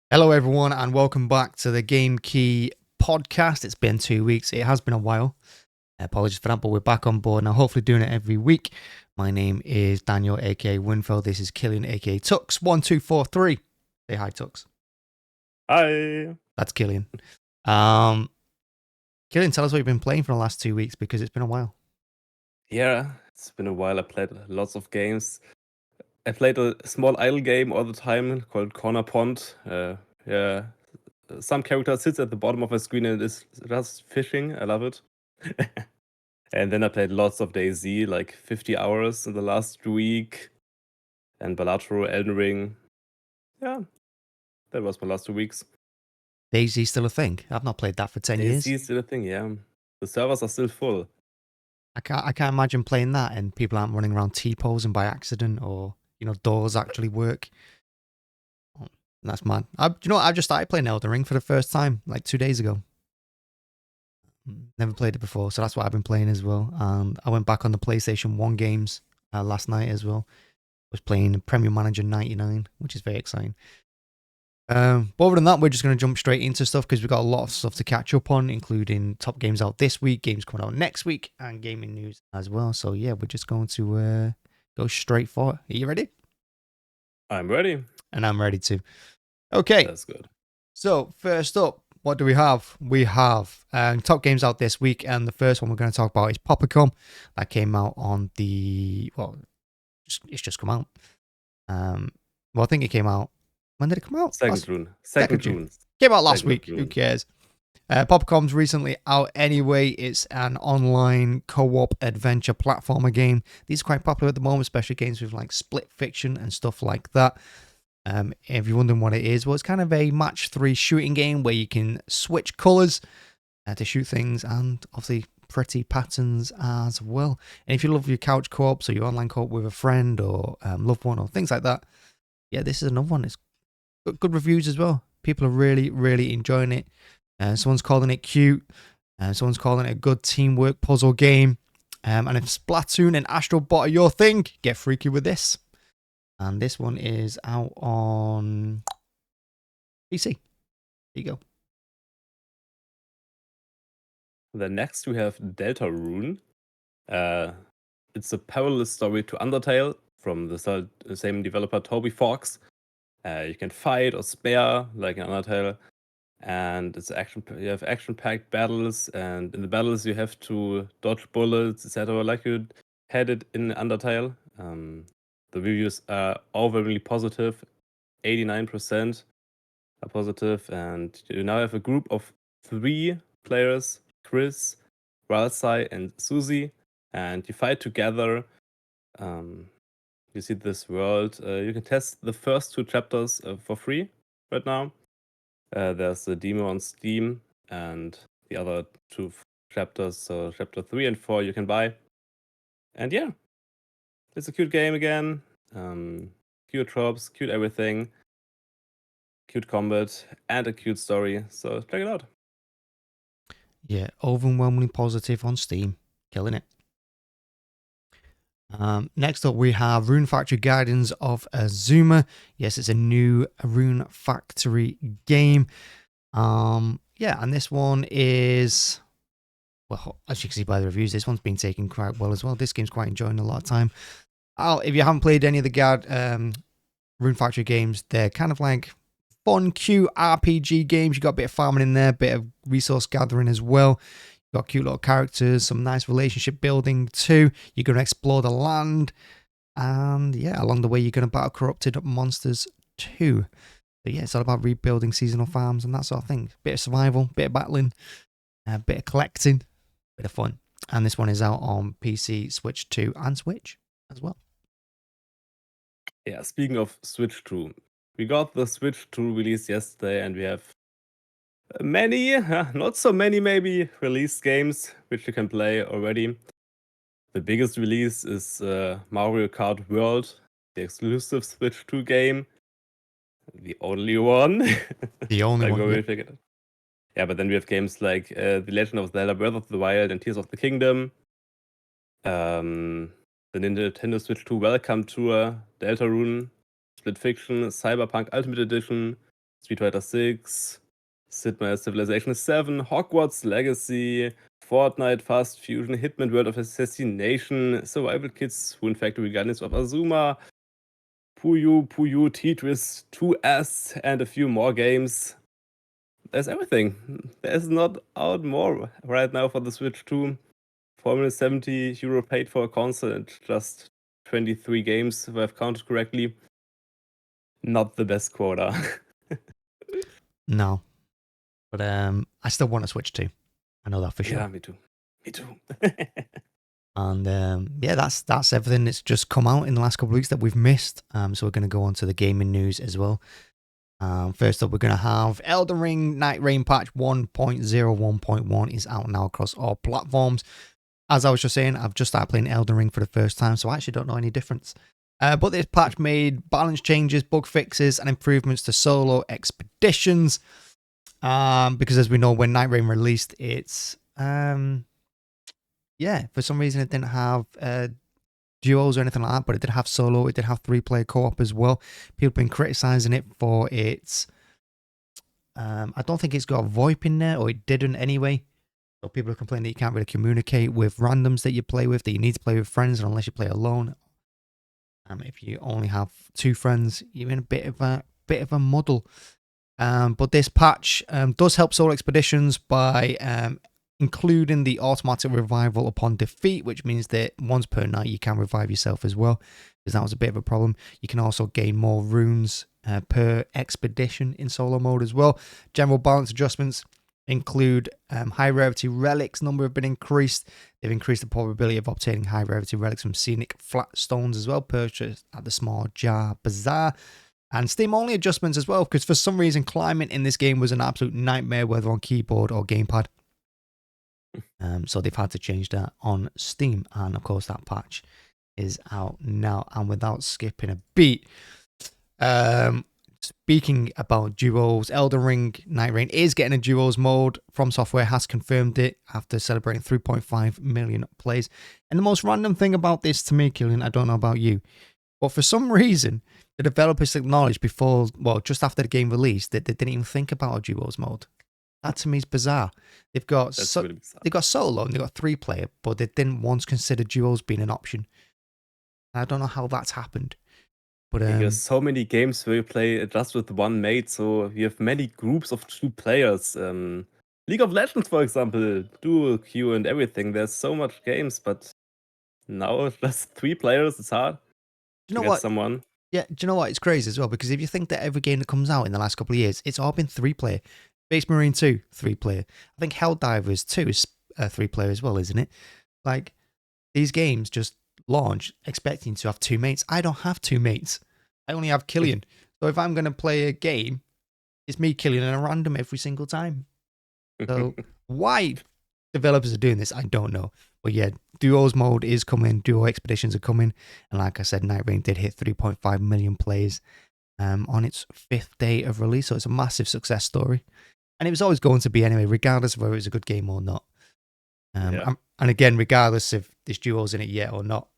Hello, everyone, and welcome back to the Game Key podcast. It's been 2 weeks. It has been a while. Apologies for that, but we're back on board now, hopefully doing it every week. My name is Daniel, aka Winfeld. This is Killian, aka Tux. 1243. Say hi, Tux. Hi. That's Killian. Killian, tell us what you've been playing for the last 2 weeks because it's been a while. Yeah, it's been a while. I played lots of games. I played a small idle game all the time called Corner Pond. Yeah, some character sits at the bottom of a screen and is just fishing. I love it. And then I played lots of DayZ, like 50 hours in the last week. And Balatro, Elden Ring. Yeah, that was my last 2 weeks. DayZ still a thing? I've not played that for 10 years. DayZ is still a thing, yeah. The servers are still full. I can't imagine playing that and people aren't running around T-posing by accident or, doors actually work. That's mad. I just started playing Elden Ring for the first time like 2 days ago. Never played it before, so that's what I've been playing as well. And I went back on the PlayStation 1 games last night as well. I was playing Premier Manager 99, which is very exciting. But other than that, we're just going to jump straight into stuff because we've got a lot of stuff to catch up on, including top games out this week, games coming out next week, and gaming news as well. So yeah, we're just going to go straight for it. Are you ready? I'm ready. And I'm ready too. Okay. That's good. So first up, what do we have? We have top games out this week, and the first one we're going to talk about is Popicom. That came out on it's just come out. I think it came out. When did it come out? 2nd June. 2nd June. Came out last week. Who cares? Popicom's recently out anyway. It's an online co-op adventure platformer game. These are quite popular at the moment, especially games with like split fiction and stuff like that. If you're wondering what it is, well, it's kind of a match 3 shooting game where you can switch colours to shoot things and obviously pretty patterns as well. And if you love your couch co-op, so your online co-op with a friend or loved one or things like that, yeah, this is another one. It's got good reviews as well. People are really, really enjoying it. Someone's calling it cute. Someone's calling it a good teamwork puzzle game. And if Splatoon and Astro Bot are your thing, get freaky with this. And this one is out on PC. There you go. Then next we have Deltarune. It's a parallel story to Undertale from the same developer, Toby Fox. You can fight or spare like in Undertale, and it's you have action-packed battles, and in the battles you have to dodge bullets, etc., like you had it in Undertale. The reviews are overwhelmingly positive. 89% are positive, and you now have a group of 3 players: Chris, Ralsai, and Susie, and you fight together. You see this world. You can test the first 2 chapters for free right now. There's the demo on Steam, and the other 2 chapters, so chapter 3 and 4, you can buy. And yeah, it's a cute game again. Cute tropes, cute everything, cute combat, and a cute story. So check it out. Yeah, overwhelmingly positive on Steam. Killing it. Next up, we have Rune Factory Guardians of Azuma. Yes, it's a new Rune Factory game. Yeah, and this one is, well, as you can see by the reviews, this one's been taken quite well as well. This game's quite enjoying a lot of time. If you haven't played any of the Rune Factory games, they're kind of like fun, cute RPG games. You got a bit of farming in there, a bit of resource gathering as well. You got cute little characters, some nice relationship building too. You're going to explore the land, and yeah, along the way you're going to battle corrupted monsters too. So yeah, it's all about rebuilding seasonal farms and that sort of thing. Bit of survival, bit of battling, a bit of collecting, bit of fun. And this one is out on PC, Switch 2, and Switch as well. Yeah, speaking of Switch 2, we got the Switch 2 release yesterday, and we have many, not so many maybe, released games which you can play already. The biggest release is Mario Kart World, the exclusive Switch 2 game. The only one. The only like one. Yep. Yeah, but then we have games like The Legend of Zelda Breath of the Wild and Tears of the Kingdom. The Nintendo Switch 2 Welcome Tour, Deltarune, Split Fiction, Cyberpunk Ultimate Edition, Street Fighter 6, Sid Meier's Civilization 7, Hogwarts Legacy, Fortnite, Fast Fusion, Hitman World of Assassination, Survival Kids, Spoon Factory, Guardians of Azuma, Puyo Puyo, Tetris 2S, and a few more games. There's everything. There's not out more right now for the Switch 2. 470 euro paid for a console and just 23 games, if I've counted correctly. Not the best quota. No. But I still want a Switch 2. I know that for sure. Yeah, me too. Me too. And yeah, that's everything that's just come out in the last couple of weeks that we've missed. So we're going to go on to the gaming news as well. First up, we're going to have Elden Ring Nightreign patch 1.01.1 is out now across all platforms. As I was just saying, I've just started playing Elden Ring for the first time, so I actually don't know any difference. But this patch made balance changes, bug fixes, and improvements to solo expeditions. Because as we know, when Nightreign released, it's for some reason it didn't have duos or anything like that, but it did have solo, it did have 3-player co-op as well. People have been criticizing it for its I don't think it's got VoIP in there, or it didn't anyway. So people are complaining that you can't really communicate with randoms that you play with, that you need to play with friends, and unless you play alone. If you only have 2 friends, you're in a bit of a muddle. But this patch does help solo expeditions by including the automatic revival upon defeat, which means that once per night you can revive yourself as well, because that was a bit of a problem. You can also gain more runes per expedition in solo mode as well. General balance adjustments include high rarity relics number have been increased. They've increased the probability of obtaining high rarity relics from scenic flat stones as well, purchased at the Small Jar Bazaar. And Steam only adjustments as well, because for some reason climbing in this game was an absolute nightmare, whether on keyboard or gamepad. So they've had to change that on Steam, and of course that patch is out now. And without skipping a beat, speaking about duos, Elden Ring Nightreign is getting a duos mode. FromSoftware has confirmed it after celebrating 3.5 million plays. And the most random thing about this to me, Killian, I don't know about you, but for some reason, the developers acknowledged just after the game released, that they didn't even think about a duos mode. That to me is bizarre. They've got really bizarre. They've got solo and they've got 3-player, but they didn't once consider duos being an option. I don't know how that's happened. But there's so many games where you play just with one mate, so you have many groups of 2 players. League of Legends, for example, duo queue and everything. There's so much games, but now just 3 players. It's hard. Do you know to get what? Someone. Yeah, do you know what? It's crazy as well, because if you think that every game that comes out in the last couple of years, it's all been 3-player. Space Marine 2, 3-player. I think Helldivers 2 is 3-player as well, isn't it? Like, these games just launch expecting to have 2 mates. I don't have 2 mates. I only have Killian. So if I'm going to play a game, it's me, Killian, and a random every single time. So why developers are doing this, I don't know. But yeah, duos mode is coming. Duo expeditions are coming. And like I said, Nightreign did hit 3.5 million plays on its 5th day of release. So it's a massive success story. And it was always going to be anyway, regardless of whether it was a good game or not. And again, regardless if there's duos in it yet or not,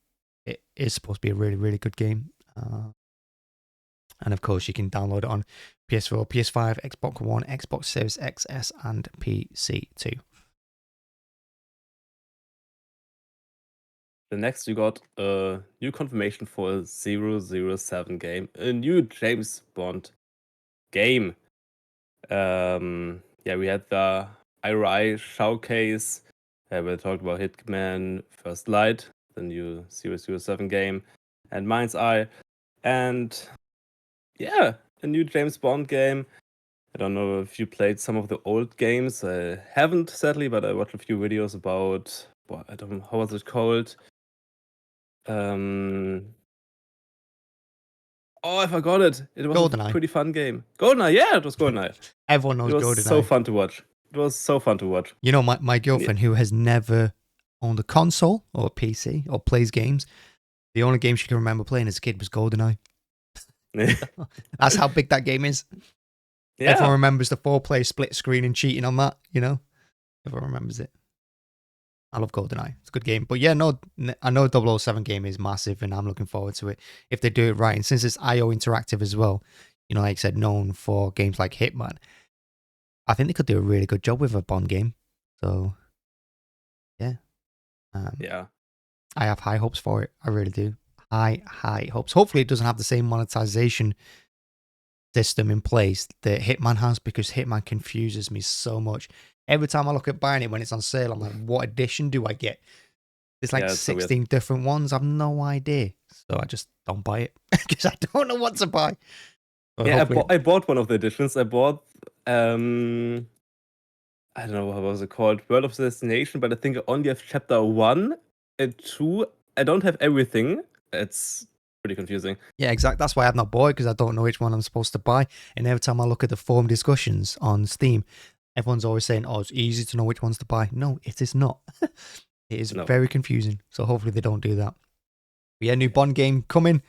it is supposed to be a really, really good game. And of course, you can download it on PS4, PS5, Xbox One, Xbox Series XS, and PC too. The next, you got a new confirmation for a 007 game, a new James Bond game. We had the IRI showcase where we talked about Hitman First Light, the new 007 game, and Mind's Eye, and a new James Bond game. I don't know if you played some of the old games. I haven't, sadly, but I watched a few videos about, I don't know, how was it called? I forgot it. It was GoldenEye. a pretty fun game. GoldenEye, yeah, it was GoldenEye. Everyone knows GoldenEye. It was so fun to watch. You know, my girlfriend, who has never owned a console or a PC or plays games, the only game she can remember playing as a kid was GoldenEye. That's how big that game is. Yeah. Everyone remembers the 4-player split screen and cheating on that, you know? Everyone remembers it. I love GoldenEye. It's a good game. But yeah, no, I know 007 game is massive and I'm looking forward to it if they do it right. And since it's IO Interactive as well, like I said, known for games like Hitman. I think they could do a really good job with a Bond game. So, yeah. Yeah. I have high hopes for it. I really do. High hopes. Hopefully, it doesn't have the same monetization system in place that Hitman has, because Hitman confuses me so much. Every time I look at buying it when it's on sale, I'm like, what edition do I get? There's like Yeah, it's so weird. 16 different ones. I've no idea. So I just don't buy it because I don't know what to buy. But Yeah, hopefully, I bought one of the editions. I bought I don't know what was it called, World of Destination, but I think I only have chapter 1 and 2. I don't have everything. It's pretty confusing. yeah, exactly. That's why I've not bought it, because I don't know which one I'm supposed to buy. And every time I look at the forum discussions on Steam, everyone's always saying, "Oh, it's easy to know which ones to buy." No, it is not. It is No. very confusing. So hopefully they don't do that. But yeah, new Bond game coming.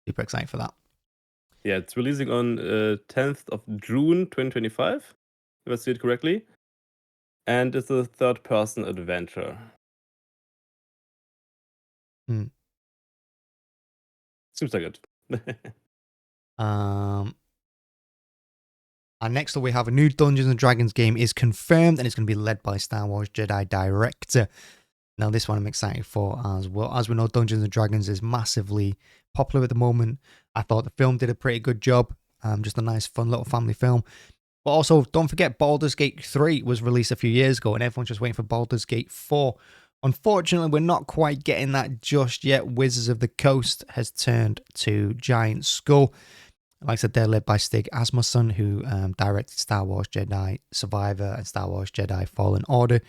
Super excited for that. Yeah, it's releasing on 10th of June 2025, if I see it correctly. And it's a third-person adventure. Seems like it. And next up, we have a new Dungeons and Dragons game is confirmed, and it's going to be led by Star Wars Jedi director. Now, this one I'm excited for as well. As we know, Dungeons and Dragons is massively popular at the moment. I thought the film did a pretty good job. Just a nice, fun little family film. But also, don't forget, Baldur's Gate 3 was released a few years ago, and everyone's just waiting for Baldur's Gate 4. Unfortunately, we're not quite getting that just yet. Wizards of the Coast has turned to Giant Skull. Like I said, they're led by Stig Asmussen, who directed Star Wars Jedi Survivor and Star Wars Jedi Fallen Order.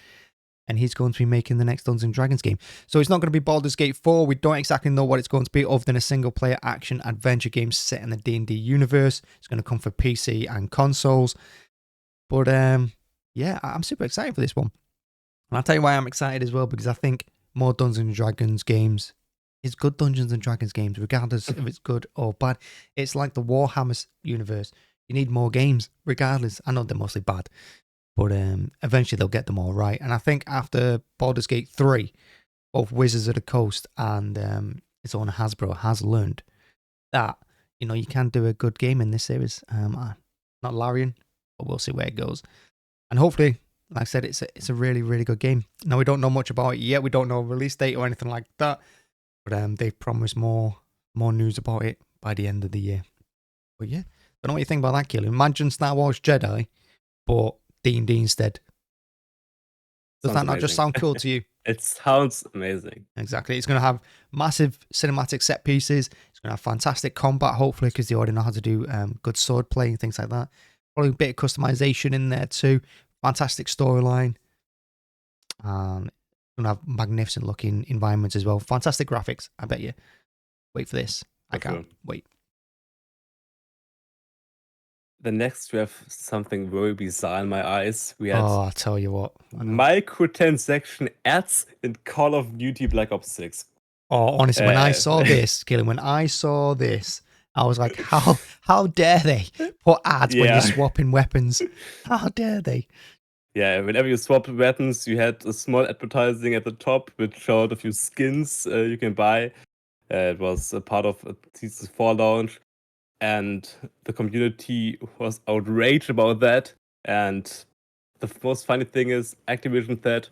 And he's going to be making the next Dungeons & Dragons game. So it's not going to be Baldur's Gate 4. We don't exactly know what it's going to be, other than a single-player action adventure game set in the D&D universe. It's going to come for PC and consoles. But yeah, I'm super excited for this one. And I'll tell you why I'm excited as well, because I think more Dungeons & Dragons games is good Dungeons & Dragons games, regardless if it's good or bad. It's like the Warhammer universe. You need more games, regardless. I know they're mostly bad, but eventually they'll get them all right. And I think after Baldur's Gate 3, both Wizards of the Coast and its owner Hasbro has learned that, you can do a good game in this series. Not Larian, but we'll see where it goes. And hopefully, like I said, it's a really, really good game. Now, we don't know much about it yet. We don't know a release date or anything like that. But they've promised more news about it by the end of the year. But yeah, don't know what you think about that, Keelan. Imagine Star Wars Jedi, but D&D instead. Does Sounds that not just amazing. sound cool to you? It sounds amazing. Exactly. It's going to have massive cinematic set pieces. It's going to have fantastic combat, hopefully, because they already know how to do good sword play and things like that. Probably a bit of customization in there too. Fantastic storyline. Going to have magnificent looking environments as well. Fantastic graphics. I bet you. Wait for this. I can't wait. The next, we have something very bizarre in my eyes. We had I tell you what. microtransaction ads in Call of Duty Black Ops 6. Oh, honestly, when I saw this, Keelan, when I saw this, I was like, how dare they put ads when you're swapping weapons? How dare they? Yeah, whenever you swap weapons, you had a small advertising at the top which showed a few skins you can buy. It was a part of a Season 4 launch, and the community was outraged about that. And the most funny thing is, Activision said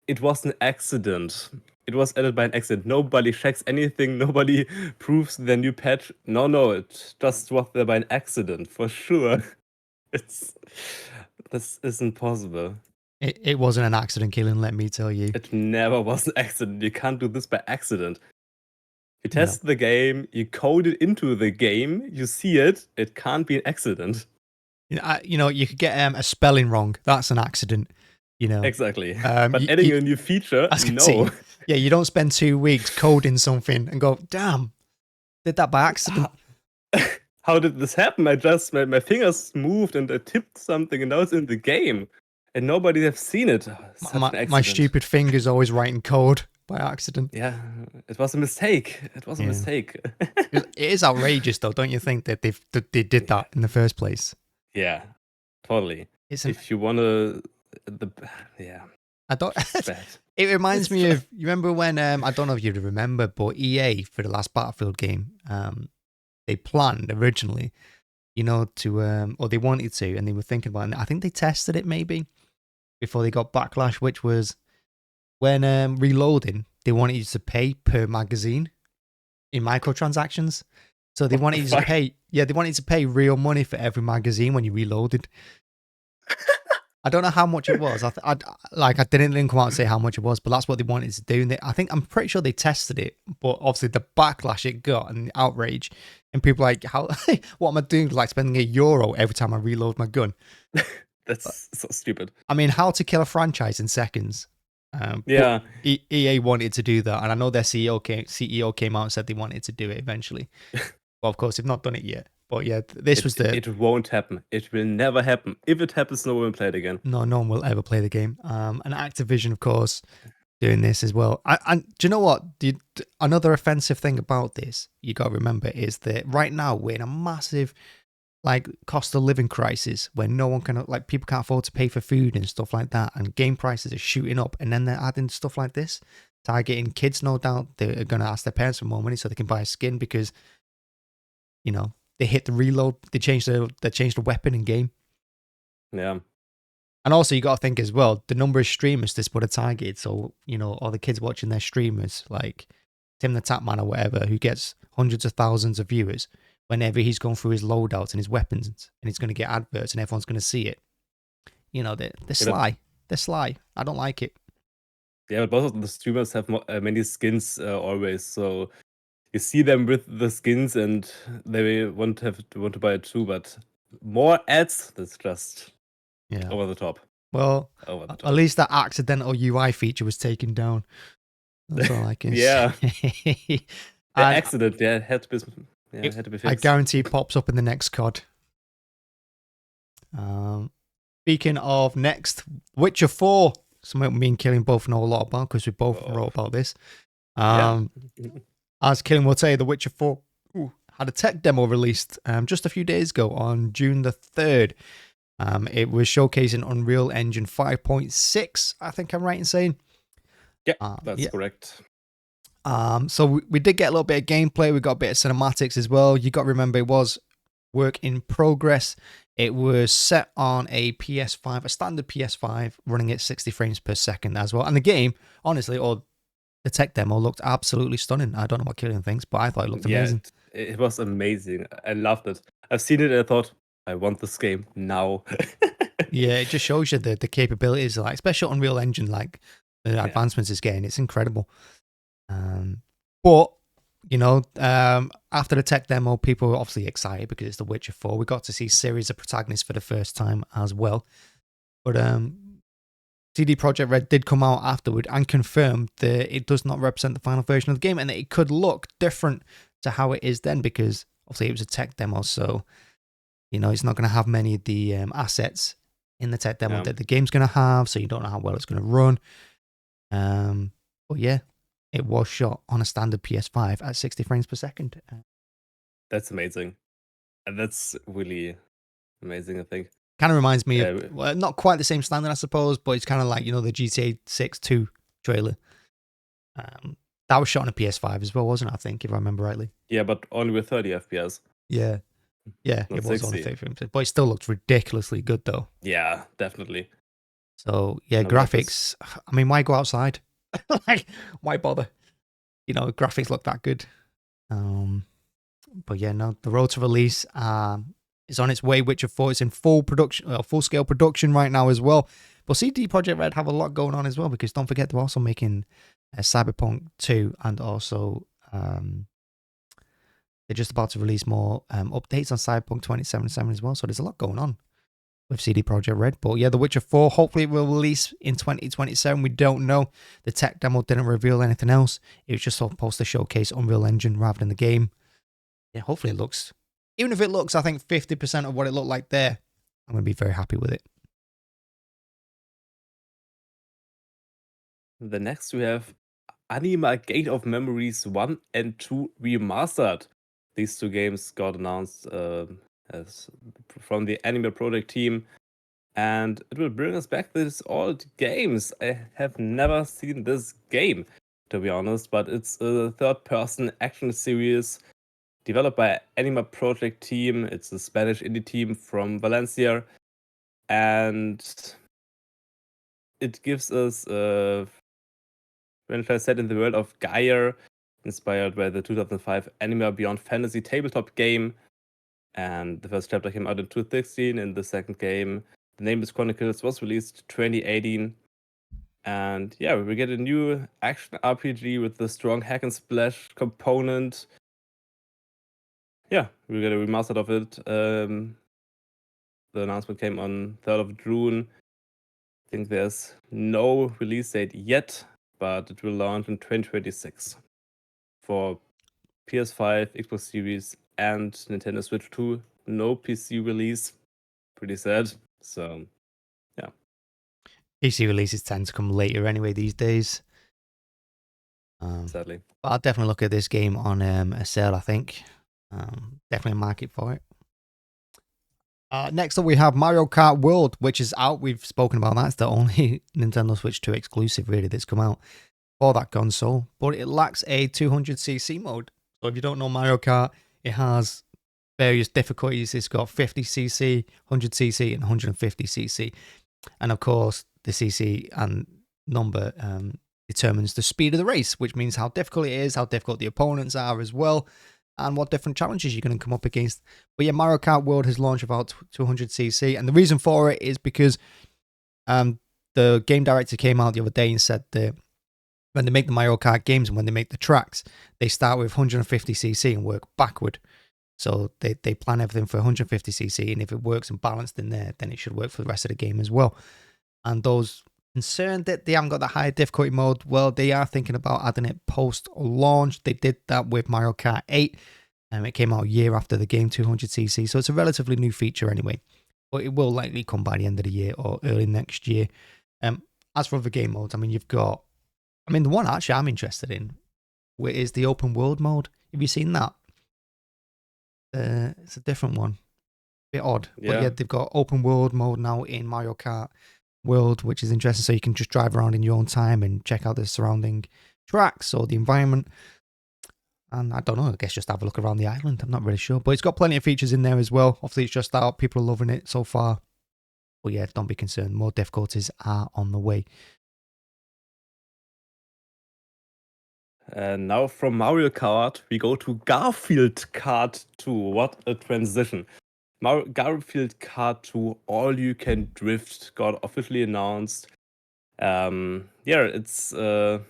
it was an accident. It was added by an accident. Nobody checks anything. Nobody proves the new patch. No, it just was there by an accident, for sure. This isn't possible. It wasn't an accident, Keelan, let me tell you. It never was an accident. You can't do this by accident. You test the game, you code it into the game, you see it, it can't be an accident. You could get a spelling wrong. That's an accident. Exactly. But adding a new feature, no. Yeah, you don't spend 2 weeks coding something and go, damn, did that by accident. How did this happen? My fingers moved and I tipped something and now it's in the game. And nobody has seen it. My stupid fingers always writing code by accident. Yeah, it was a mistake. It was a mistake. It is outrageous, though, don't you think, that they did that in the first place? Yeah, totally. If you want to... I don't... It reminds me of... You remember when... I don't know if you remember, but EA, for the last Battlefield game, they planned originally or they wanted to, and they were thinking about it. I think they tested it maybe before they got backlash, which was when reloading, they wanted you to pay per magazine in microtransactions. So they What the wanted you to fuck? pay, they wanted you to pay real money for every magazine when you reloaded. I don't know how much it was. I didn't come out and say how much it was, but that's what they wanted to do. And I'm pretty sure they tested it, but obviously the backlash it got and the outrage, and people like, how, what am I doing? Like spending €1 every time I reload my gun. That's so stupid. I mean, how to kill a franchise in seconds. But Yeah, EA wanted to do that, and I know their CEO came out and said they wanted to do it eventually. Well, of course, they've not done it yet. But yeah, this was the it won't happen. It will never happen. If it happens, no one will play it again. no one will ever play the game. And Activision, of course, doing this as well. And do you know what? Another offensive thing about this you got to remember is that right now we're in a massive cost of living crisis where no one can people can't afford to pay for food and stuff like that, and game prices are shooting up, and then they're adding stuff like this, targeting kids. No doubt they're going to ask their parents for more money so they can buy a skin because they hit the reload, they changed the weapon in game. Yeah. And also you got to think as well, the number of streamers this would have targeted. So all the kids watching their streamers like Tim the Tapman or whatever, who gets hundreds of thousands of viewers, whenever he's going through his loadouts and his weapons, and he's going to get adverts and everyone's going to see it. They're sly. They're sly. I don't like it. Yeah, but both of the streamers have many skins always, so you see them with the skins and they want to buy it too. But more ads, that's just over the top. Well, Over the top. at least that accidental UI feature was taken down. That's all I can Yeah. say. The accident, it had to be fixed. I guarantee it pops up in the next COD. Speaking of next, Witcher 4. Something me and Killing both know a lot about because we both wrote about this. As Killing will tell you, The Witcher 4 had a tech demo released just a few days ago on June the 3rd. It was showcasing Unreal Engine 5.6, I think I'm right in saying. Yeah, that's correct. So we did get a little bit of gameplay. We got a bit of cinematics as well. You got to remember it was work in progress. It was set on a PS5, a standard PS5, running at 60 frames per second as well. And the game, honestly, or the tech demo looked absolutely stunning. I don't know what Killian thinks, but I thought it looked amazing. It was amazing. I loved it. I've seen it and I thought, I want this game now. Yeah, it just shows you the capabilities, especially Unreal Engine, the advancements it's getting. It's incredible. But after the tech demo, people were obviously excited because it's The Witcher 4. We got to see Ciri as a protagonist for the first time as well. But CD Projekt Red did come out afterward and confirmed that it does not represent the final version of the game and that it could look different to how it is then, because obviously it was a tech demo, so it's not going to have many of the assets in the tech demo that the game's going to have, so you don't know how well it's going to run. But yeah, it was shot on a standard PS5 at 60 frames per second. That's amazing. And that's really amazing, I think. Kind of reminds me of, well, not quite the same standard, I suppose, but it's kind of like, the GTA 6 2 trailer. That was shot on a PS5 as well, wasn't it, I think, if I remember rightly? Yeah, but only with 30 FPS. Yeah. Yeah, it was on 30 frames. But it still looked ridiculously good, though. Yeah, definitely. So, yeah, graphics. I mean, why go outside? Why bother? Graphics look that good. But yeah, no, the road to release is on its way. Witcher 4 is in full scale production right now as well. But CD Projekt Red have a lot going on as well, because don't forget they're also making Cyberpunk 2, and also they're just about to release more updates on Cyberpunk 2077 as well. So there's a lot going on with CD Projekt Red. But yeah, The Witcher 4, hopefully it will release in 2027. We don't know. The tech demo didn't reveal anything else. It was just supposed to showcase Unreal Engine rather than the game. Yeah, hopefully it looks, even if it looks, I think 50% of what it looked like there, I'm going to be very happy with it. The next we have Anima Gate of Memories 1 and 2 Remastered. These two games got announced as from the Anima Projekt team, and it will bring us back these old games. I have never seen this game, to be honest, but it's a third-person action series developed by Anima Project team. It's a Spanish indie team from Valencia, and it gives us a franchise set in the world of Gaia, inspired by the 2005 Anima Beyond Fantasy tabletop game. And the first chapter came out in 2016, and the second game, The Nameless Chronicles, was released 2018. And yeah, we get a new action RPG with the strong hack and splash component. Yeah, we get a remastered of it. The announcement came on 3rd of June. I think there's no release date yet, but it will launch in 2026 for PS5, Xbox Series, and Nintendo Switch 2. No PC release. Pretty sad. So, yeah. PC releases tend to come later anyway these days. Sadly. But I'll definitely look at this game on a sale, I think. Definitely a market for it. Next up, we have Mario Kart World, which is out. We've spoken about that. It's the only Nintendo Switch 2 exclusive, really, that's come out for that console. But it lacks a 200cc mode. So if you don't know Mario Kart, it has various difficulties. It's got 50cc, 100cc, and 150cc. And of course, the cc and number determines the speed of the race, which means how difficult it is, how difficult the opponents are as well, and what different challenges you're going to come up against. But yeah, Mario Kart World has launched about 200cc, and the reason for it is because the game director came out the other day and said that when they make the Mario Kart games and when they make the tracks, they start with 150cc and work backward. So they plan everything for 150cc, and if it works and balanced in there, then it should work for the rest of the game as well. And those concerned that they haven't got the high difficulty mode, well, they are thinking about adding it post-launch. They did that with Mario Kart 8, and it came out a year after the game, 200cc. So it's a relatively new feature anyway, but it will likely come by the end of the year or early next year. As for other game modes, I mean, the one actually I'm interested in is the open world mode. Have you seen that? It's a different one. Bit odd. Yeah. But yeah, they've got open world mode now in Mario Kart World, which is interesting. So you can just drive around in your own time and check out the surrounding tracks or the environment. And I don't know, I guess just have a look around the island. I'm not really sure. But it's got plenty of features in there as well. Obviously, it's just out. People are loving it so far. But yeah, don't be concerned. More difficulties are on the way. And now from Mario Kart, we go to Garfield Kart 2. What a transition. Garfield Kart 2 All You Can Drift got officially announced. It's a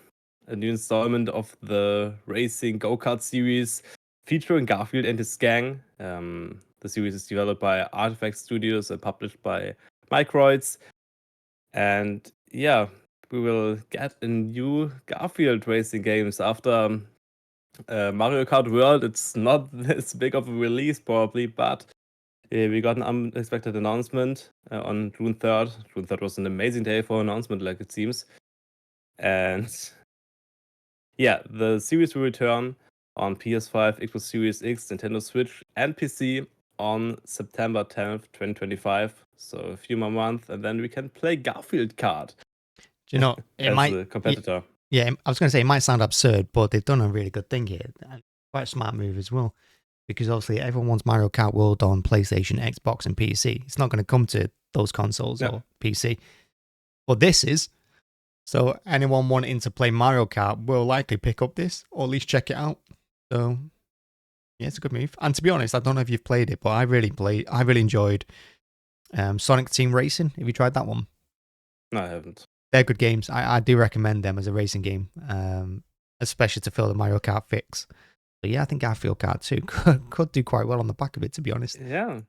new installment of the racing go-kart series featuring Garfield and his gang. The series is developed by Artifact Studios and published by Microtransaction. And yeah, we will get a new Garfield racing games after Mario Kart World. It's not this big of a release probably, but we got an unexpected announcement on June 3rd. June 3rd was an amazing day for announcement, like it seems. And yeah, the series will return on PS5, Xbox Series X, Nintendo Switch, and PC on September 10th, 2025. So a few more months, and then we can play Garfield Kart. Do you know, it as might a competitor. Yeah, I was going to say it might sound absurd, but they've done a really good thing here. Quite a smart move as well, because obviously everyone wants Mario Kart World on PlayStation, Xbox, and PC. It's not going to come to those consoles or PC, but this is. So anyone wanting to play Mario Kart will likely pick up this or at least check it out. So yeah, it's a good move. And to be honest, I don't know if you've played it, but I really enjoyed Sonic Team Racing. Have you tried that one? No, I haven't. They're good games. I do recommend them as a racing game, especially to fill the Mario Kart fix. But yeah, I think Garfield Kart 2 could do quite well on the back of it, to be honest. Yeah,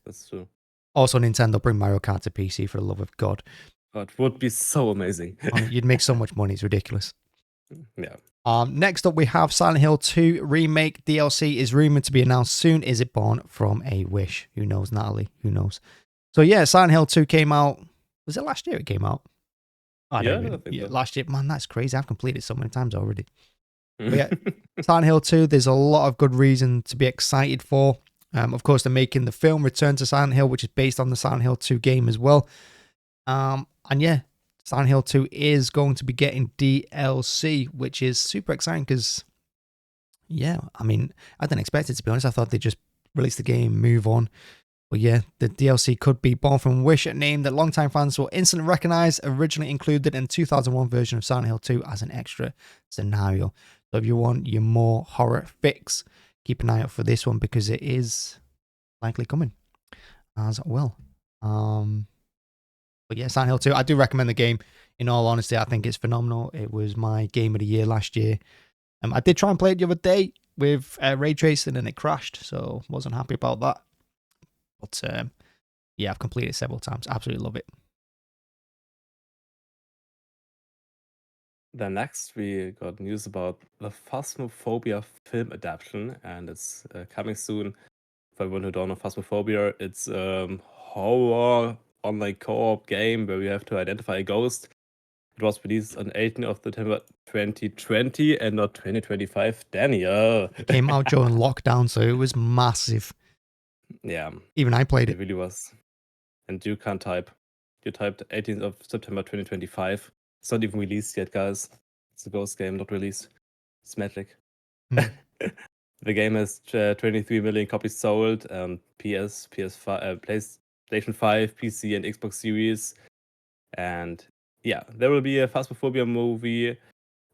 that's true. Also, Nintendo bring Mario Kart to PC for the love of God. That would be so amazing. You'd make so much money. It's ridiculous. Yeah. Next up, we have Silent Hill 2 Remake DLC is rumored to be announced soon. Is it born from a wish? Who knows, Natalie? Who knows? So yeah, Silent Hill 2 came out. Was it last year it came out? I think so. Last year. Man, that's crazy. I've completed it so many times already. But yeah, Silent Hill 2, there's a lot of good reason to be excited for. Of course, they're making the film Return to Silent Hill, which is based on the Silent Hill 2 game as well. And yeah, Silent Hill 2 is going to be getting DLC, which is super exciting because Yeah, I mean, I didn't expect it, to be honest. I thought they'd just release the game, move on. But yeah, the DLC could be Born from Wish, a name that longtime fans will instantly recognize, originally included in 2001 version of Silent Hill 2 as an extra scenario. So if you want your more horror fix, keep an eye out for this one because it is likely coming as well. But yeah, Silent Hill 2, I do recommend the game. In all honesty, I think it's phenomenal. It was my game of the year last year. I did try and play it the other day with ray tracing and it crashed, so wasn't happy about that. But yeah, I've completed it several times. Absolutely love it. Then next, we got news about the Phasmophobia film adaptation, and it's coming soon. For everyone who don't know Phasmophobia, it's horror online co-op game where you have to identify a ghost. It was released on 18th of September 2020 and not 2025. Daniel. It came out during lockdown, so it was massive. Yeah. Even I played It it. really was. And you can't type. You typed 18th of September 2025. It's not even released yet, guys. It's a ghost game, not released. It's magic. The game has 23 million copies sold. PS5, PlayStation 5, PC, and Xbox Series. And yeah, there will be a Phasmophobia movie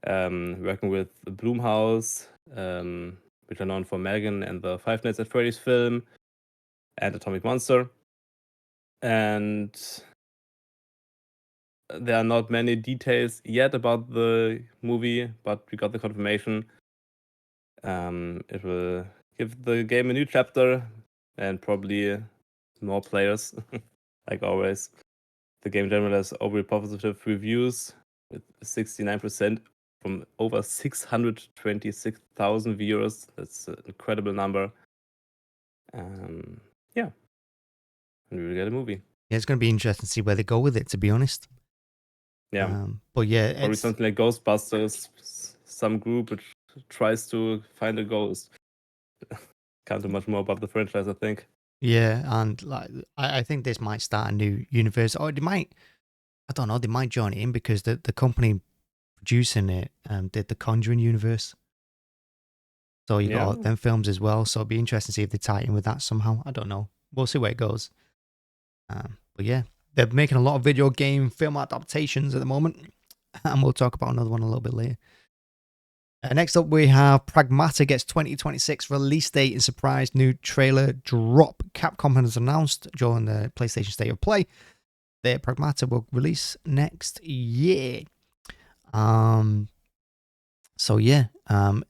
working with Blumhouse, which are known for Megan and the Five Nights at Freddy's film, and Atomic Monster. And there are not many details yet about the movie, but we got the confirmation. It will give the game a new chapter and probably more players, like always. The game generally has overly positive reviews with 69% from over 626,000 viewers. That's an incredible number. Yeah. And we will get a movie. Yeah, it's going to be interesting to see where they go with it, to be honest. Yeah. But yeah, Probably it's something like Ghostbusters, some group which tries to find a ghost. Can't do much more about the franchise, I think. yeah, and like I think this might start a new universe, or they might. I don't know. They might join it in because the company producing it did the Conjuring universe. So you Yeah. got them films as well. So it'd be interesting to see if they tie in with that somehow. I don't know. We'll see where it goes. But yeah, they're making a lot of video game film adaptations at the moment, and we'll talk about another one a little bit later. Next up, we have Pragmata gets 2026 release date and surprise new trailer drop. Capcom has announced during the PlayStation State of Play that Pragmata will release next year. So yeah,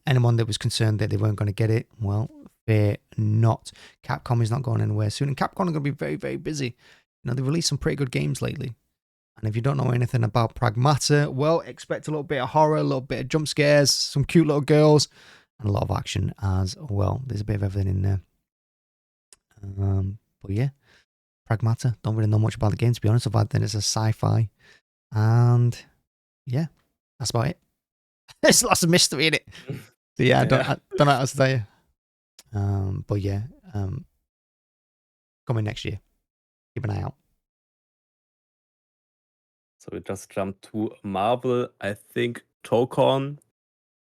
anyone that was concerned that they weren't going to get it, well, fear not. Capcom is not going anywhere soon, and Capcom are going to be very, very busy. You know, they released some pretty good games lately. And if you don't know anything about Pragmata, well, expect a little bit of horror, a little bit of jump scares, some cute little girls, and a lot of action as well. There's a bit of everything in there. But yeah, Pragmata, don't really know much about the game, to be honest. Other than it's a sci-fi. And yeah, that's about it. There's lots of mystery in it. So yeah, I don't know how to say. But yeah, coming next year. Keep an eye out. So we just jumped to Marvel. I think Tokon,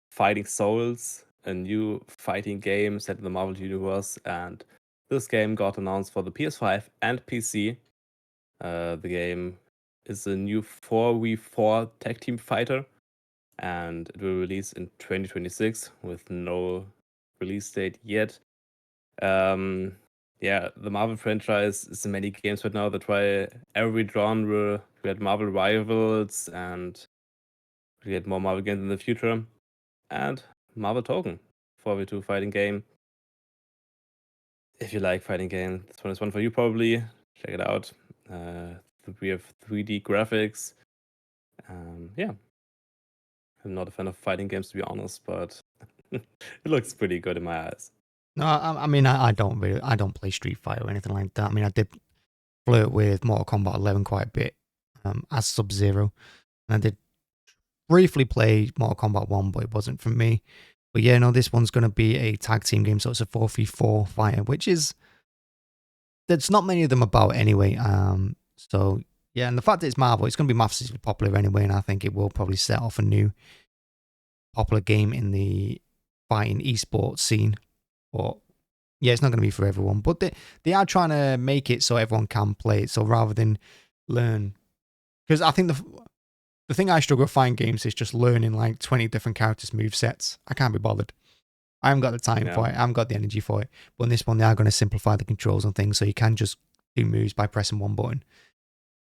Fighting Souls, a new fighting game set in the Marvel Universe, and this game got announced for the PS5 and PC. The game is a new 4v4 tag team fighter, and it will release in 2026 with no release date yet. Yeah, the Marvel franchise is in many games right now that try every genre. We had Marvel Rivals, and we get more Marvel games in the future. And Marvel Token, 4v2 fighting game. If you like fighting games, this one is one for you probably. Check it out. We have 3D graphics. Yeah. I'm not a fan of fighting games, to be honest, but it looks pretty good in my eyes. No, I mean, I don't play Street Fighter or anything like that. I mean, I did flirt with Mortal Kombat 11 quite a bit as Sub-Zero. And I did briefly play Mortal Kombat 1, but it wasn't for me. But yeah, no, this one's going to be a tag team game, so it's a 4v4 fighter, which is, there's not many of them about anyway. So yeah, and the fact that it's Marvel, it's going to be massively popular anyway, and I think it will probably set off a new popular game in the fighting esports scene. But yeah, it's not going to be for everyone. But they are trying to make it so everyone can play it. So rather than learn, because I think the thing I struggle with fighting games is just learning like 20 different characters' movesets. I can't be bothered. I haven't got the time for it. I haven't got the energy for it. But in this one, they are going to simplify the controls and things, so you can just do moves by pressing one button,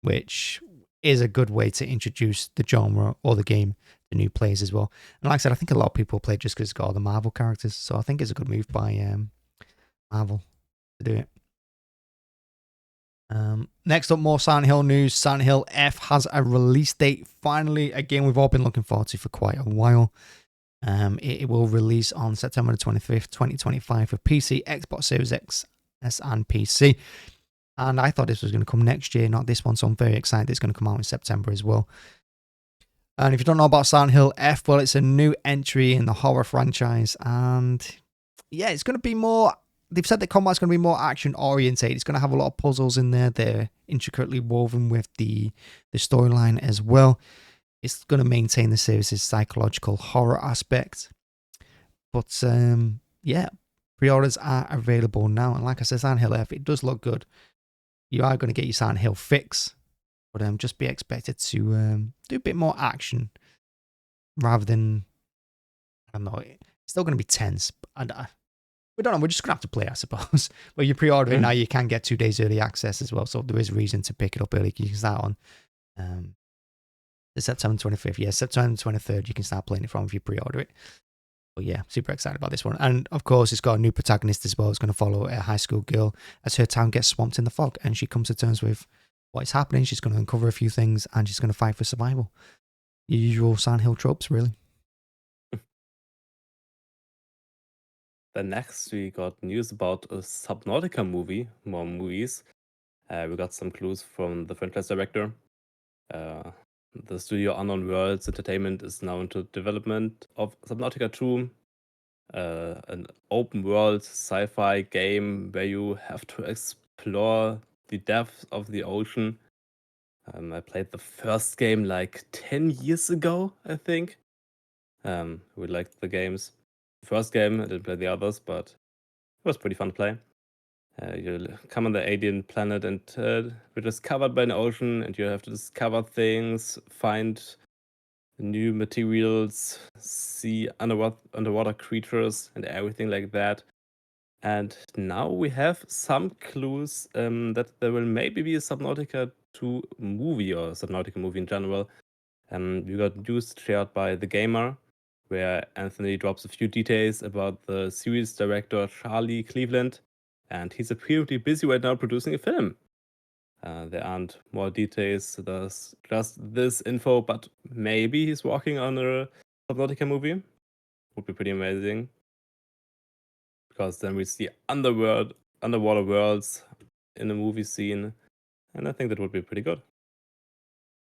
which is a good way to introduce the genre or the game to new players as well. And like I said, I think a lot of people play just because it's got all the Marvel characters, so I think it's a good move by Marvel to do it. Next up, more Silent Hill news. Silent Hill F has a release date. Finally, a game we've all been looking forward to for quite a while. It will release on September the 25th, 2025 for PC, Xbox Series X, S, and PC. And I thought this was going to come next year, not this one, so I'm very excited it's going to come out in September as well. And if you don't know about Silent Hill F, well, it's a new entry in the horror franchise. And yeah, it's going to be more... They've said the combat's going to be more action-oriented. It's going to have a lot of puzzles in there. They're intricately woven with the storyline as well. It's going to maintain the series' psychological horror aspect. But yeah, pre-orders are available now. And like I said, Silent Hill F, it does look good. You are going to get your Silent Hill fix. But just be expected to do a bit more action. Rather than, I don't know, it's still going to be tense. And we don't know, we're just going to have to play, I suppose. But you pre-order it now, you can get 2 days early access as well. So there is reason to pick it up early. You can start on the September 25th. Yeah, September 23rd, you can start playing it from if you pre-order it. But yeah, super excited about this one. And of course, it's got a new protagonist as well. It's going to follow a high school girl as her town gets swamped in the fog. And she comes to terms with what is happening. She's going to uncover a few things and she's going to fight for survival. The usual Silent Hill tropes, really. Then next, we got news about a Subnautica movie, more movies. We got some clues from the franchise director. The studio Unknown Worlds Entertainment is now into development of Subnautica 2, an open world sci-fi game where you have to explore the depths of the ocean. I played the first game like 10 years ago, I think. We liked the games. First game, I didn't play the others, but it was pretty fun to play. You come on the alien planet and we're just covered by an ocean and you have to discover things, find new materials, see underwater creatures and everything like that. And now we have some clues that there will maybe be a Subnautica 2 movie or Subnautica movie in general. We got news shared by The Gamer, where Anthony drops a few details about the series director Charlie Cleveland, and he's apparently busy right now producing a film. There aren't more details, there's just this info, but maybe he's working on a Subnautica movie. Would be pretty amazing. Because then we see underwater worlds in a movie scene, and I think that would be pretty good.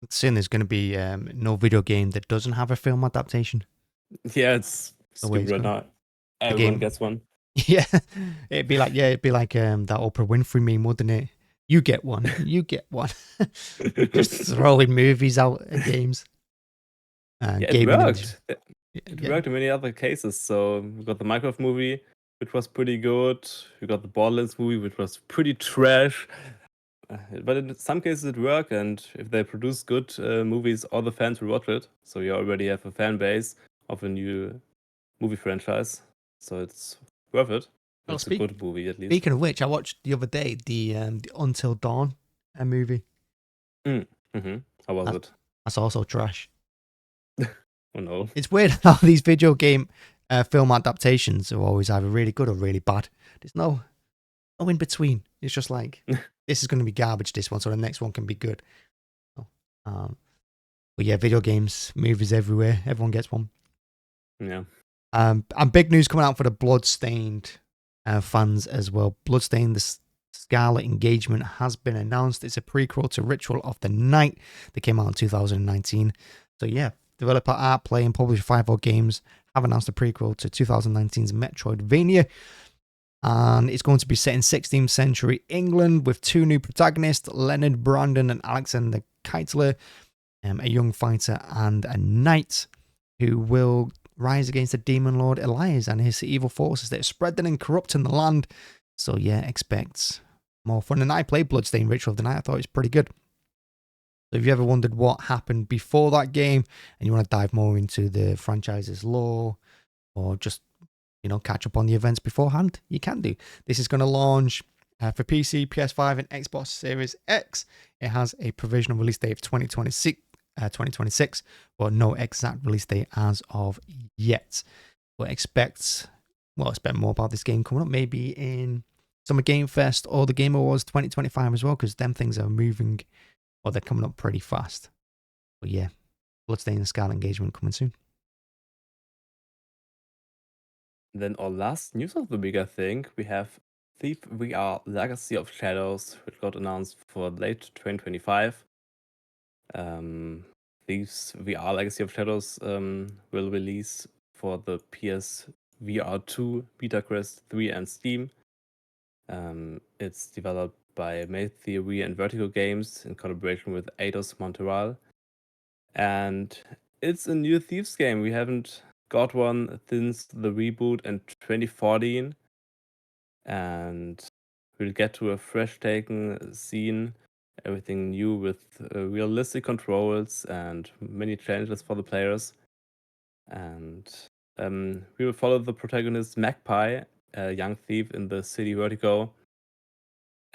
Soon there's going to be no video game that doesn't have a film adaptation. Yeah, it's stupid right now. Everyone gets one. Yeah, it'd be like that Oprah Winfrey meme, wouldn't it? You get one. You get one. Just throwing movies out at games. It worked. It worked in many other cases. So we got the Minecraft movie, which was pretty good. We got the Borderlands movie, which was pretty trash. But in some cases it worked, and if they produce good movies, all the fans will watch it. So you already have a fan base of a new movie franchise. So it's worth it. It's a good movie, at least. Speaking of which, I watched the other day the Until Dawn movie. How was it? That's also trash. Oh no. It's weird how these video game film adaptations are always either really good or really bad. There's no in between. It's just like, this is going to be garbage, this one, so the next one can be good. But yeah, video games, movies everywhere. Everyone gets one. Yeah. And big news coming out for the Bloodstained fans as well. Bloodstained, the Scarlet Engagement has been announced. It's a prequel to Ritual of the Night that came out in 2019. So yeah, developer Artplay and publisher 504 Games have announced a prequel to 2019's Metroidvania. And it's going to be set in 16th century England with 2 new protagonists, Leonard Brandon and Alexander Keitler, a young fighter and a knight who will rise against the demon lord Elias and his evil forces that are spreading and corrupting the land. So yeah, expect more fun. And I played Bloodstained Ritual of the Night. I thought it was pretty good. So if you ever wondered what happened before that game and you want to dive more into the franchise's lore or just, catch up on the events beforehand, you can do. This is going to launch for PC, PS5, and Xbox Series X. It has a provisional release date of 2026, but no exact release date as of yet. But expect more about this game coming up, maybe in Summer Game Fest or the Game Awards 2025 as well, because them things are moving, or they're coming up pretty fast. But yeah, Bloodstained and Scarlet Engagement coming soon. Then our last news of the week, I think, we have Thief VR Legacy of Shadows, which got announced for late 2025. Thieves VR Legacy of Shadows will release for the PS VR2, Beta Quest 3, and Steam. It's developed by Made Theory and Vertigo Games in collaboration with Eidos Montreal. And it's a new Thieves game. We haven't got one since the reboot in 2014. And we'll get to a fresh taken scene, everything new with realistic controls and many challenges for the players. And we will follow the protagonist Magpie, a young thief in the city Vertigo.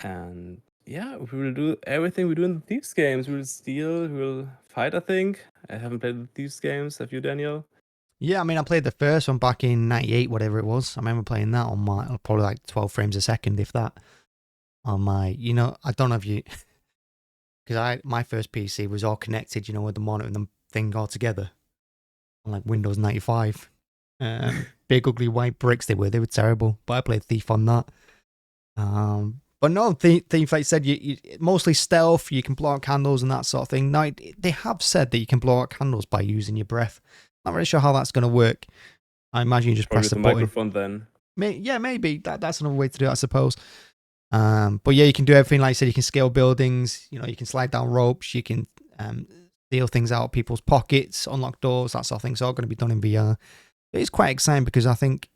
And yeah, we will do everything we do in the Thieves games. We will steal, we will fight, I think. I haven't played the Thieves games. Have you, Daniel? Yeah, I mean, I played the first one back in 98, whatever it was. I remember playing that on my, probably like 12 frames a second, if that. On my, I don't know if you, because my first PC was all connected, with the monitor and the thing all together. On like Windows 95. Big ugly white bricks they were terrible. But I played Thief on that. But no, Thief, like I said, you mostly stealth, you can blow out candles and that sort of thing. Now, they have said that you can blow out candles by using your breath. Not really sure how that's going to work. I imagine you just Probably press the with button. microphone then. Maybe. That's another way to do it, I suppose. But yeah, you can do everything. Like I said, you can scale buildings, you can slide down ropes, you can steal things out of people's pockets, unlock doors, that sort of thing. It's all going to be done in VR. It's quite exciting because I think,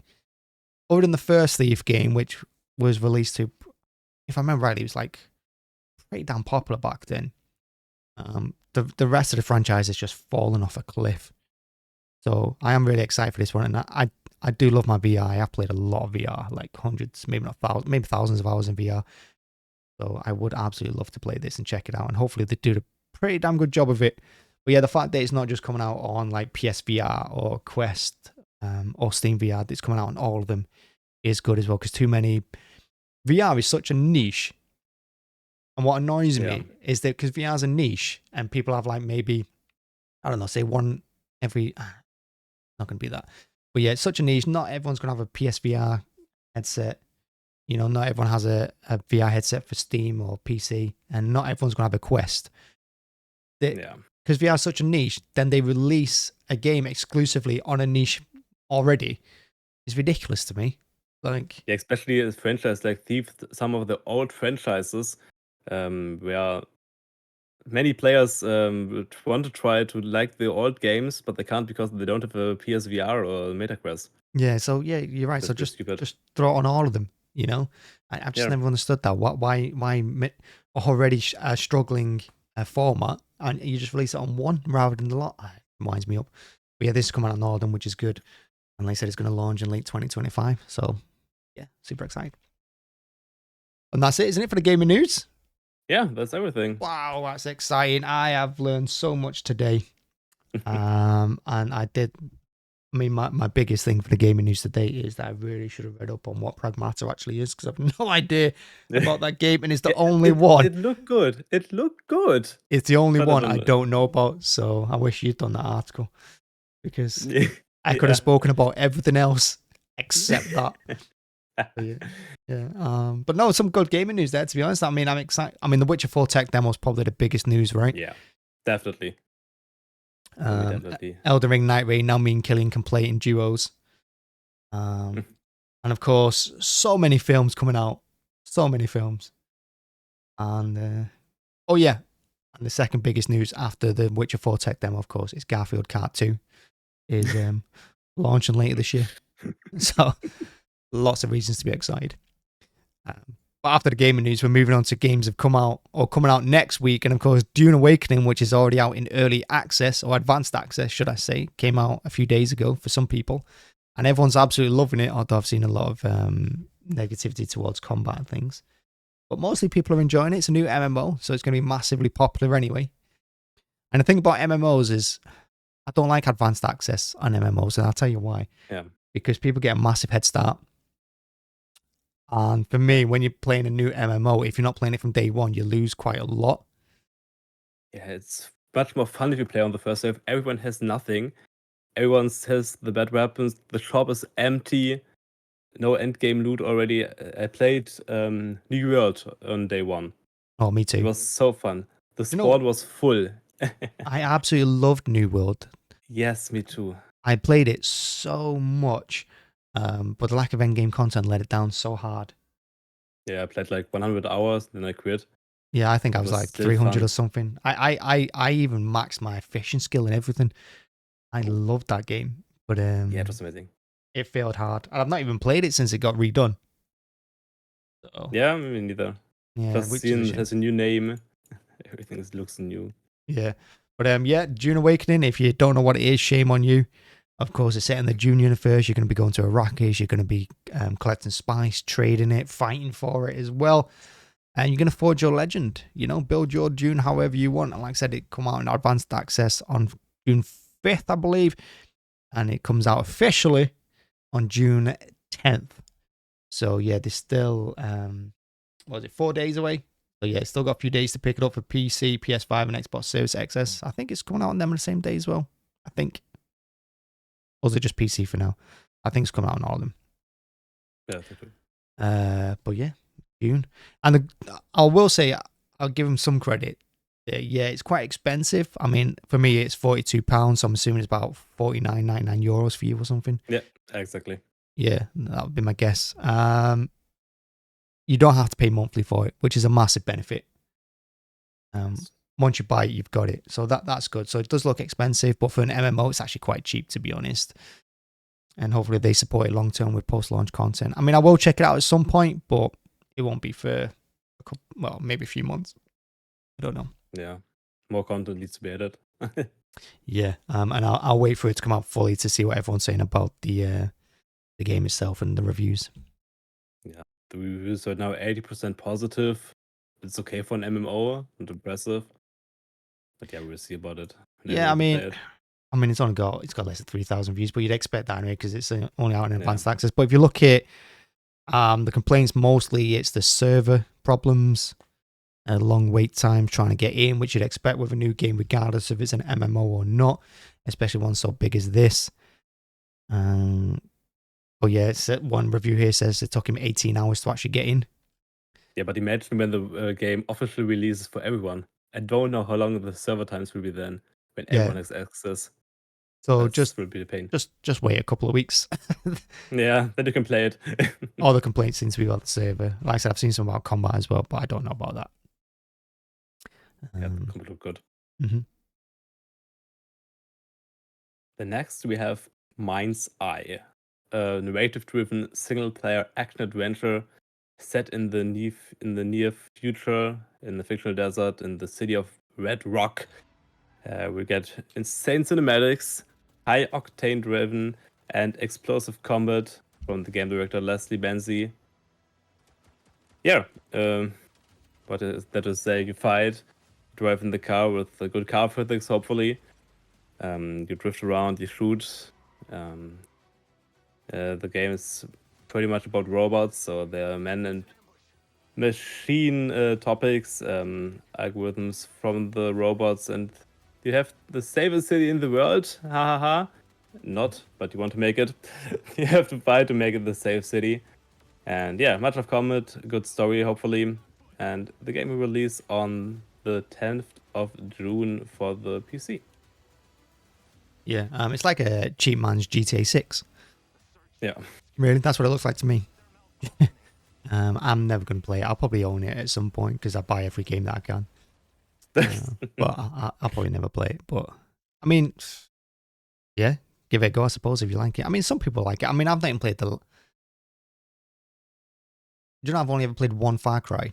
other than the first Thief game, which was released to, if I remember rightly, it was like pretty damn popular back then. The rest of the franchise has just fallen off a cliff. So I am really excited for this one, and I do love my VR. I have played a lot of VR, like hundreds, maybe not thousands, maybe thousands of hours in VR. So I would absolutely love to play this and check it out, and hopefully they do a pretty damn good job of it. But yeah, the fact that it's not just coming out on like PSVR or Quest or Steam VR, it's coming out on all of them is good as well, because too many VR is such a niche. And what annoys me is that because VR is a niche and people have like maybe, I don't know, say one every, not going to be that. But yeah, it's such a niche. Not everyone's going to have a PSVR headset. Not everyone has a VR headset for Steam or PC. And not everyone's going to have a Quest. Because VR is such a niche, then they release a game exclusively on a niche already. It's ridiculous to me. Like, yeah, especially a franchise like Thief, some of the old franchises where many players want to try to like the old games, but they can't because they don't have a PSVR or a MetaQuest. Yeah, so yeah, you're right. That's so just stupid. just throw it on all of them. I've just never understood that. Why already struggling format, and you just release it on one rather than the lot? It winds me up. But yeah, this is coming out on all of them, which is good. And they said it's going to launch in late 2025. So yeah, super excited. And that's it, isn't it, for the gaming news? Yeah, that's everything. Wow, that's exciting. I have learned so much today. And my biggest thing for the gaming news today is that I really should have read up on what Pragmata actually is, because I have no idea about that game, and it's the only one. It looked good. It's the only one I don't know about, so I wish you'd done that article, because I could have spoken about everything else except that. But no, some good gaming news there, to be honest. I mean, I'm excited. I mean, the Witcher 4 tech demo is probably the biggest news, right? Yeah, definitely. Elden Ring, Nightreign now mean Killian can play in duos. And of course, so many films coming out. So many films. And and the second biggest news after the Witcher 4 tech demo, of course, is Garfield Kart 2 is launching later this year. So lots of reasons to be excited. But after the gaming news, we're moving on to games that have come out or coming out next week. And of course, Dune Awakening, which is already out in early access or advanced access, should I say, came out a few days ago for some people. And everyone's absolutely loving it, although I've seen a lot of negativity towards combat and things. But mostly people are enjoying it. It's a new MMO, so it's going to be massively popular anyway. And the thing about MMOs is I don't like advanced access on MMOs, and I'll tell you why. Yeah. Because people get a massive head start. And for me, when you're playing a new MMO, if you're not playing it from day one, you lose quite a lot. Yeah, it's much more fun if you play on the first wave. Everyone has nothing. Everyone has the bad weapons. The shop is empty. No end game loot already. I played New World on day one. Oh, me It too. was so fun. The You know, spawn was full. I absolutely loved New World. Yes, me too. I played it so much, but the lack of endgame content let it down so hard. Yeah, I played like 100 hours, then I quit. Yeah, I think I It was was like still 300 fun. or something. I even maxed my fishing skill and everything. I loved that game, but Yeah, it was amazing. it failed hard. And I've not even played it since it got redone. So Yeah, me neither. yeah, Just which is a seeing it shame. has a new name. Everything looks new. Yeah, but yeah, Dune Awakening. If you don't know what it is, shame on you. Of course, it's set in the Dune universe. You're going to be going to Arrakis. You're going to be collecting spice, trading it, fighting for it as well. And you're going to forge your legend, build your Dune however you want. And like I said, it come out in advanced access on June 5th, I believe. And it comes out officially on June 10th. So yeah, there's still, 4 days away? So yeah, it's still got a few days to pick it up for PC, PS5, and Xbox Series XS. I think it's coming out on them on the same day as well. I think. Or is it just PC for now? I think it's coming out on all of them. Yeah, totally. But yeah, June. And I will say, I'll give them some credit. Yeah, it's quite expensive. I mean, for me, it's £42. So I'm assuming it's about €49.99 for you or something. Yeah, exactly. Yeah, that would be my guess. You don't have to pay monthly for it, which is a massive benefit. Once you buy it, you've got it. So that's good. So it does look expensive, but for an MMO, it's actually quite cheap, to be honest. And hopefully they support it long term with post-launch content. I mean, I will check it out at some point, but it won't be for maybe a few months. I don't know. Yeah, more content needs to be added. Yeah, and I'll wait for it to come out fully to see what everyone's saying about the game itself and the reviews. Yeah, the reviews are now 80% positive. It's okay for an MMO, not impressive. But yeah, we'll see about it. Yeah, I mean, it's got less than 3,000 views, but you'd expect that anyway because it's only out in advanced access. But if you look at the complaints, mostly it's the server problems, long wait times trying to get in, which you'd expect with a new game, regardless if it's an MMO or not, especially one so big as this. But yeah, one review here says it took him 18 hours to actually get in. Yeah, but imagine when the game officially releases for everyone. I don't know how long the server times will be then when everyone has access. So That will be the pain. Just wait a couple of weeks. Yeah, then you can play it. All the complaints seem to be about the server. Like I said, I've seen some about combat as well, but I don't know about that. Yeah, the combat look good. Mm-hmm. The next we have Mind's Eye, a narrative-driven single-player action adventure set in the near future in the fictional desert in the city of Red Rock. We get insane cinematics, high octane driven, and explosive combat from the game director Leslie Benzie. Yeah, what is that to say? You fight, drive in the car with the good car physics, hopefully. You drift around, you shoot. The game is pretty much about robots, so there are men and machine topics, algorithms from the robots, and you have the safest city in the world. Ha ha ha. Not, but you want to make it. You have to fight to make it the safe city. And yeah, much of combat, good story, hopefully. And the game will release on the 10th of June for the PC. Yeah, it's like a cheap man's GTA 6. Yeah. Really, that's what it looks like to me. I'm never going to play it. I'll probably own it at some point because I buy every game that I can. But I'll probably never play it. But I mean, yeah, give it a go, I suppose, if you like it. I mean, some people like it. I mean, I've not even played the... Do you know, I've only ever played one Far Cry.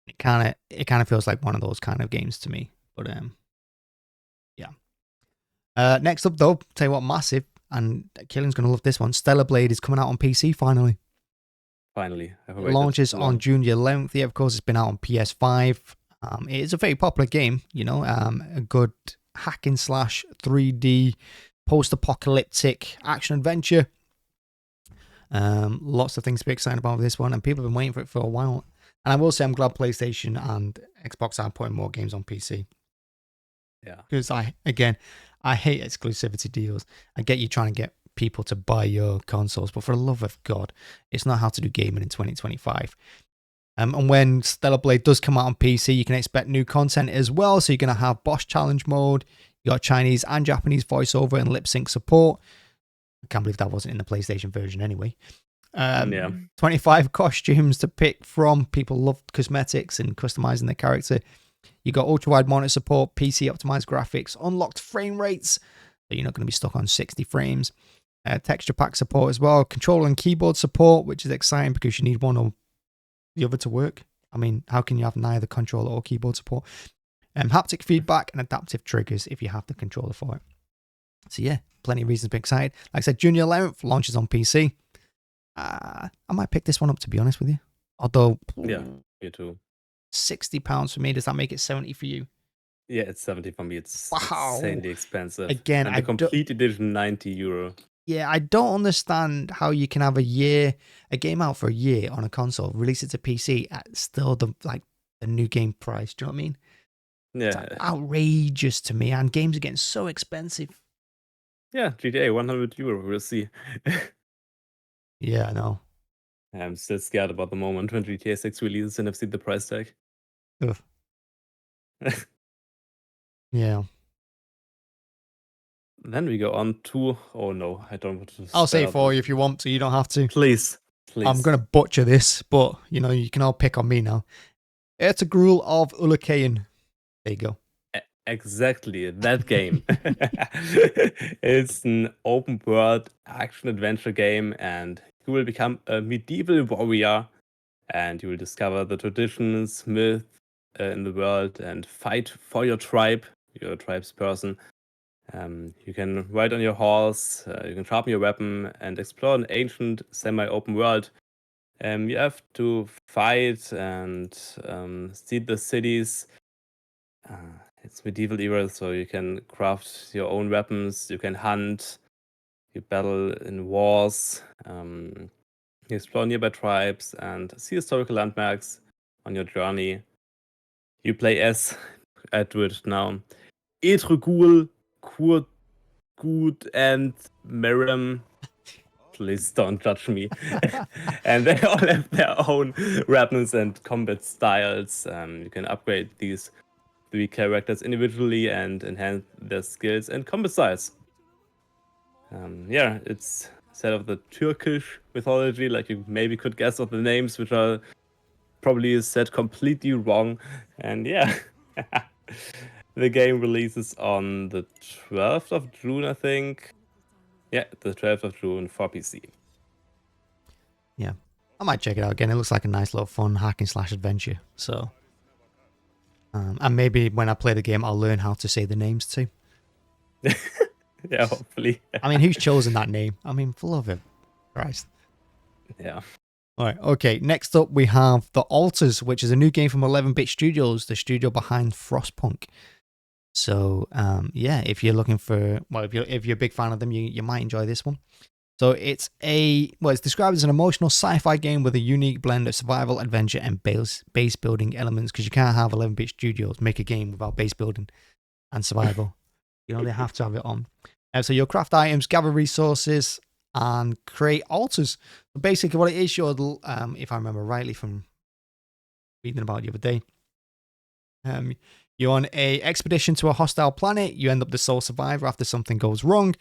It kind of feels like one of those kind of games to me. But yeah. Next up, though, tell you what, massive, and Killian's going to love this one. Stellar Blade is coming out on PC finally. Finally. It launches on June the 11th. Yeah, of course, it's been out on PS5. It is a very popular game, you know, a good hack and slash 3D post-apocalyptic action adventure. Lots of things to be excited about with this one, and people have been waiting for it for a while. And I will say I'm glad PlayStation and Xbox are putting more games on PC. Yeah. Because I hate exclusivity deals. I get you trying to get people to buy your consoles, but for the love of God, it's not how to do gaming in 2025. And when Stellar Blade does come out on PC, you can expect new content as well. So you're going to have boss challenge mode. You got Chinese and Japanese voiceover and lip sync support. I can't believe that wasn't in the PlayStation version anyway. 25 costumes to pick from. People love cosmetics and customizing their character. You got ultra wide monitor support, PC optimized graphics, unlocked frame rates, so you're not going to be stuck on 60 frames. Texture pack support as well. Controller and keyboard support, which is exciting because you need one or the other to work. I mean, how can you have neither controller or keyboard support? Haptic feedback and adaptive triggers if you have the controller for it. So yeah, plenty of reasons to be excited. Like I said, June 11th launches on PC. I might pick this one up, to be honest with you. Although, yeah, me too. £60 for me. Does that make it 70 for you? Yeah, it's 70 for me. It's Wow. insanely expensive. Again, and the complete edition, €90. Yeah, I don't understand how you can have a game out for a year on a console, release it to PC at still the new game price. Do you know what I mean? Yeah. It's outrageous to me, and games are getting so expensive. Yeah, GTA, €100. We'll see. Yeah, I know. I'm still scared about the moment when GTA 6 releases and I've seen the price tag. Ugh. Yeah. Then we go on to... Oh no, I don't want to... I'll say it for you if you want to. You don't have to. Please. I'm going to butcher this, but, you know, you can all pick on me now. It's a Gruel of Ulakayan. There you go. Exactly, that game. It's an open world action adventure game, and you will become a medieval warrior, and you will discover the traditions, myths in the world, and fight for your tribe. You're a tribe's person. You can ride on your horse, you can sharpen your weapon, and explore an ancient semi-open world. You have to fight and see the cities. It's medieval era, so you can craft your own weapons, you can hunt, you battle in wars, you explore nearby tribes, and see historical landmarks on your journey. You play as, I do it now, Etrugul, Kurgut, and Merrim. Please don't judge me. And they all have their own weapons and combat styles. You can upgrade these 3 characters individually and enhance their skills and combat styles. Yeah, it's set of the Turkish mythology, like you maybe could guess of the names, which are probably said completely wrong. And yeah, the game releases on the 12th of June, I think. Yeah, the 12th of June for PC. Yeah, I might check it out again. It looks like a nice little fun hack and slash adventure. So, and maybe when I play the game, I'll learn how to say the names too. Yeah, hopefully. I mean, who's chosen that name? I mean, for love of Christ. Yeah. All right, okay. Next up, we have The Alters, which is a new game from 11-Bit Studios, the studio behind Frostpunk. So, yeah, if you're looking for, well, if you're a big fan of them, you might enjoy this one. So it's it's described as an emotional sci-fi game with a unique blend of survival, adventure, and base building elements, because you can't have 11-Bit Studios make a game without base building and survival. You know, they have to have it on. So you'll craft items, gather resources, and create altars. So basically what it is, if I remember rightly from reading about it the other day, you're on a expedition to a hostile planet. You end up the sole survivor after something goes wrong.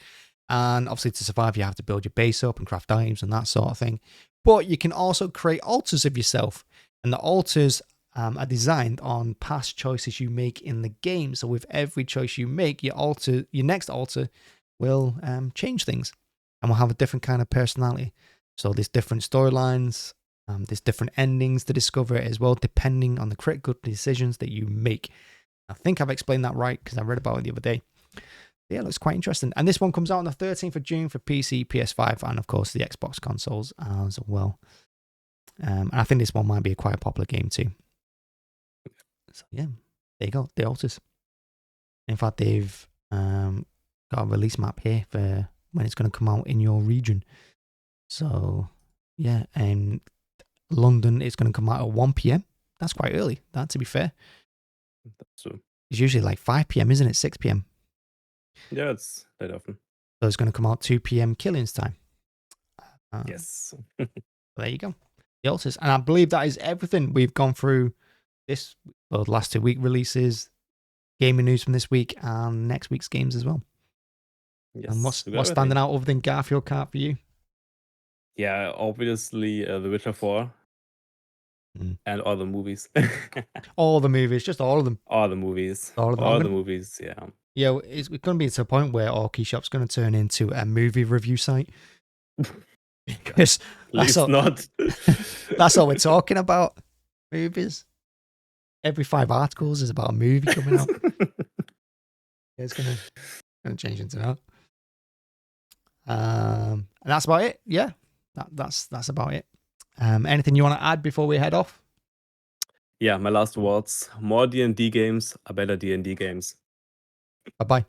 And obviously to survive, you have to build your base up and craft items and that sort of thing. But you can also create altars of yourself. And the altars are designed on past choices you make in the game. So with every choice you make, your next altar will change things, and will have a different kind of personality. So there's different storylines, there's different endings to discover as well, depending on the critical decisions that you make. I think I've explained that right because I read about it the other day. Yeah, it looks quite interesting. And this one comes out on the 13th of June for PC, PS5, and of course the Xbox consoles as well. And I think this one might be a quite popular game too. So yeah, there you go, The Alters. In fact, they've got a release map here for when it's going to come out in your region. So yeah, and London it's going to come out at 1 p.m. That's quite early, that, to be fair. So, It's usually like 5 p.m., isn't it? 6 p.m. yeah, it's that often. So it's going to come out 2 p.m. Killings time. Yes. There you go. The Alters. And I believe that is everything we've gone through the last 2 week releases, gaming news from this week, and next week's games as well. Yes. And what's standing out other than Garfield Kart for you? Yeah, obviously The Witcher 4 and all the movies. All the movies, just all of them. All the movies. All of them. All the movies, yeah. Yeah, it's going to be to a point where Orky Shop's going to turn into a movie review site. Because Please not. That's all we're talking about. Movies. Every 5 articles is about a movie coming out. It's going to change into that. And that's about it. Yeah, that's about it. Anything you want to add before we head off? Yeah, my last words. More D&D games are better D&D games. Bye-bye.